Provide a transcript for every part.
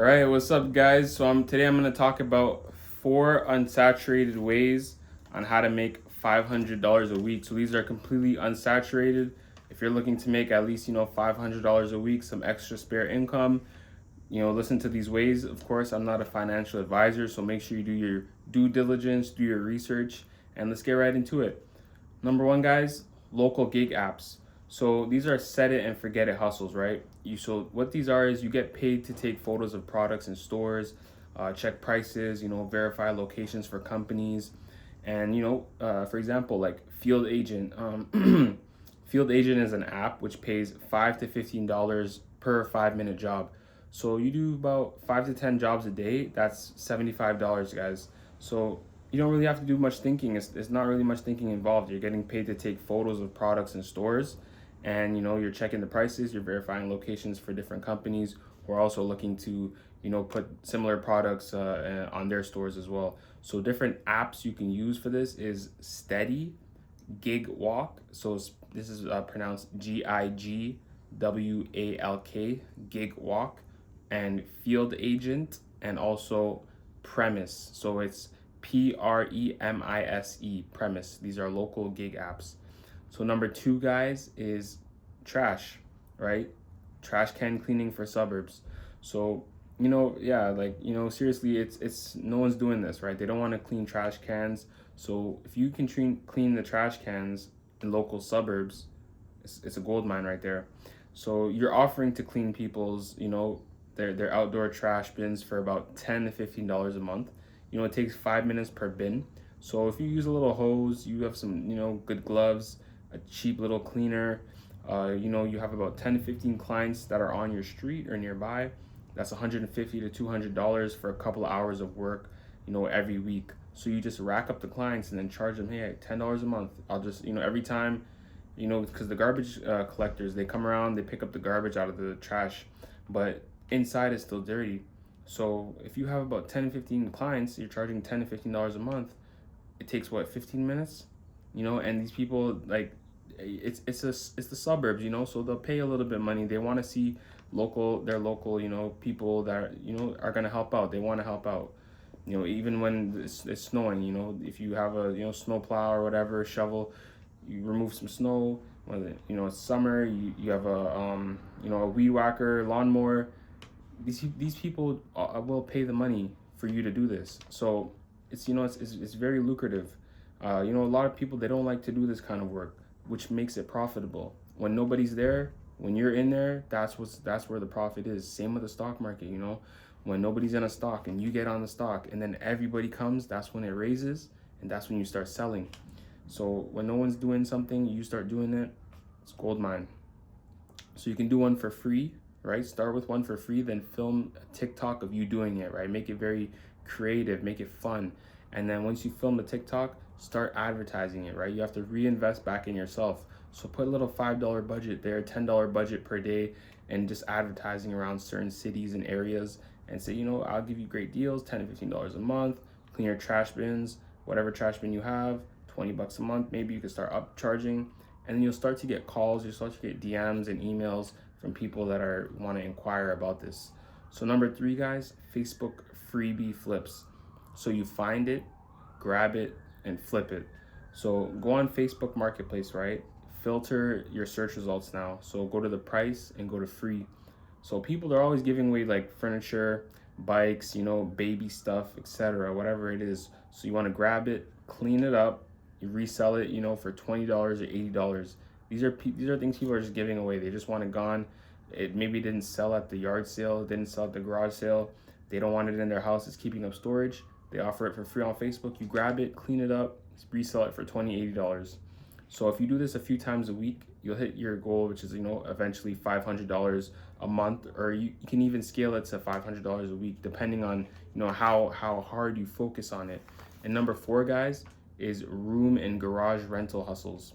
All right, what's up, guys? Today I'm going to talk about 4 unsaturated ways on how to make $500 a week. So these are completely unsaturated. If you're looking to make at least $500 a week, some extra spare income, listen to these ways. Of course, I'm not a financial advisor, so make sure you do your due diligence, do your research, and let's get right into it. Number one, guys, local gig apps. So these are set it and forget it hustles, right? So what these are is you get paid to take photos of products in stores, check prices, verify locations for companies, and for example, like Field Agent. Field Agent is an app which pays $5 to $15 per 5 minute job. So you do about 5 to 10 jobs a day. That's $75, guys. So you don't really have to do much thinking. It's not really much thinking involved. You're getting paid to take photos of products in stores, and you're checking the prices. You're verifying locations for different companies who are also looking to put similar products on their stores as well. So different apps you can use for this is Steady, Gig Walk. So this is pronounced Gigwalk, Gig Walk, and Field Agent, and also Premise. So it's Premise, Premise. These are local gig apps. So number two, guys, is trash, right? Trash can cleaning for suburbs. So seriously, it's no one's doing this, right? They don't want to clean trash cans. So if you can clean the trash cans in local suburbs, it's a gold mine right there. So you're offering to clean people's their outdoor trash bins for about $10 to $15 a month. It takes 5 minutes per bin. So if you use a little hose, you have some good gloves, a cheap little cleaner, you have about 10 to 15 clients that are on your street or nearby. That's $150 to $200 for a couple of hours of work, every week. So you just rack up the clients and then charge them, hey, $10 a month. I'll just, every time, because the garbage collectors, they come around, they pick up the garbage out of the trash, but inside is still dirty. So if you have about 10 to 15 clients, you're charging $10 to $15 a month. It takes what, 15 minutes? And these people, like, it's the suburbs, so they'll pay a little bit of money. They want to see their local, people that are going to help out. They want to help out. Even when it's snowing, if you have a snow plow or whatever, shovel, you remove some snow. When it's summer, you have a weed whacker, lawnmower. These people will pay the money for you to do this. So it's very lucrative. A lot of people, they don't like to do this kind of work, which makes it profitable. When nobody's there, when you're in there, that's where the profit is. Same with the stock market. When nobody's in a stock and you get on the stock and then everybody comes, that's when it raises, and that's when you start selling. So when no one's doing something, you start doing it. It's gold mine. So you can do one for free, right? Start with one for free, then film a TikTok of you doing it, right? Make it very creative, make it fun. And then once you film the TikTok, start advertising it, right? You have to reinvest back in yourself. So put a little $5 budget there, $10 budget per day, and just advertising around certain cities and areas, and say, I'll give you great deals, $10 to $15 a month, clean your trash bins, whatever trash bin you have, $20 a month. Maybe you can start upcharging, and then you'll start to get calls, you'll start to get DMs and emails from people that want to inquire about this. So number three, guys, Facebook freebie flips. So you find it, grab it, and flip it. So go on Facebook Marketplace, right? Filter your search results now. So go to the price and go to free. So people are always giving away like furniture, bikes, baby stuff, etc., whatever it is. So you want to grab it, clean it up, you resell it, for $20 or $80. These are things people are just giving away. They just want it gone. It maybe didn't sell at the yard sale, didn't sell at the garage sale. They don't want it in their house. It's keeping up storage. They offer it for free on Facebook. You grab it, clean it up, resell it for $20, $80. So if you do this a few times a week, you'll hit your goal, which is, eventually $500 a month, or you can even scale it to $500 a week, depending on, how hard you focus on it. And number four, guys, is room and garage rental hustles.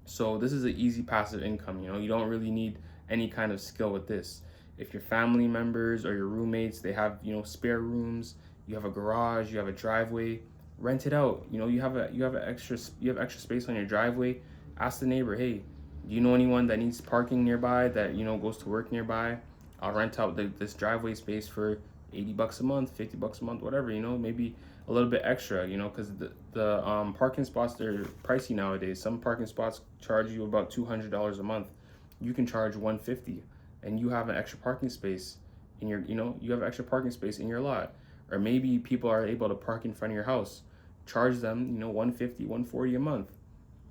So this is an easy passive income. You don't really need any kind of skill with this. If your family members or your roommates, they have, spare rooms, you have a garage, you have a driveway, rent it out. You have extra space on your driveway. Ask the neighbor, hey, do you know anyone that needs parking nearby, that goes to work nearby? I'll rent out this driveway space for $80 a month, $50 a month, whatever, you know, maybe a little bit extra, you know, because the parking spots, they're pricey nowadays. Some parking spots charge you about $200 a month. You can charge 150, and you have an extra parking space in your, you know, you have extra parking space in your lot. Or maybe people are able to park in front of your house. Charge them, you know, 150, 140 a month,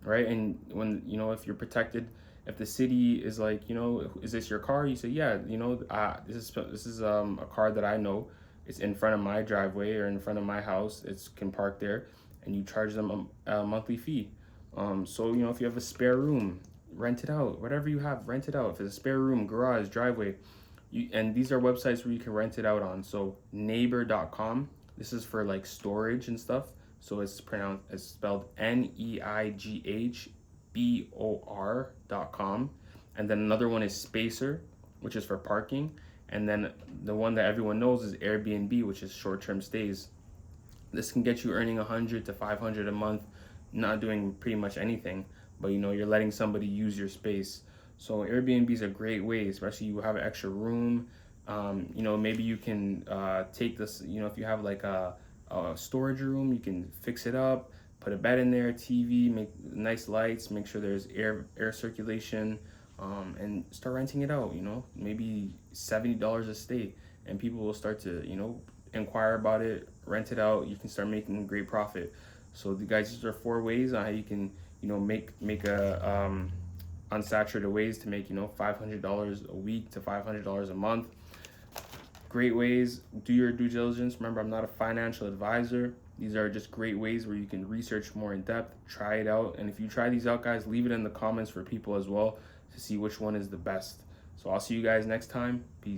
right? And when, you know, if you're protected, if the city is like, you know, is this your car? You say, yeah, you know, this is a car that I know. It's in front of my driveway or in front of my house. It's can park there, and you charge them a monthly fee. So you know, if you have a spare room, rent it out. Whatever you have, rent it out. If it's a spare room, garage, driveway, and these are websites where you can rent it out on. So neighbor.com. This is for like storage and stuff. So it's spelled NEIGHBOR.com. And then another one is Spacer, which is for parking. And then the one that everyone knows is Airbnb, which is short-term stays. This can get you earning 100 to 500 a month, not doing pretty much anything, but you know, you're letting somebody use your space. So Airbnb is a great way, especially you have an extra room. You know, maybe you can take this, you know, if you have like a storage room, you can fix it up, put a bed in there, TV, make nice lights, make sure there's air circulation, and start renting it out. You know, maybe $70 a stay, and people will start to, you know, inquire about it, rent it out. You can start making great profit. So the guys, these are 4 ways on how you can, you know, make a unsaturated ways to make, you know, $500 a week to $500 a month. Great ways. Do your due diligence. Remember, I'm not a financial advisor. These are just great ways where you can research more in depth, try it out. And if you try these out, guys, leave it in the comments for people as well to see which one is the best. So I'll see you guys next time. Peace.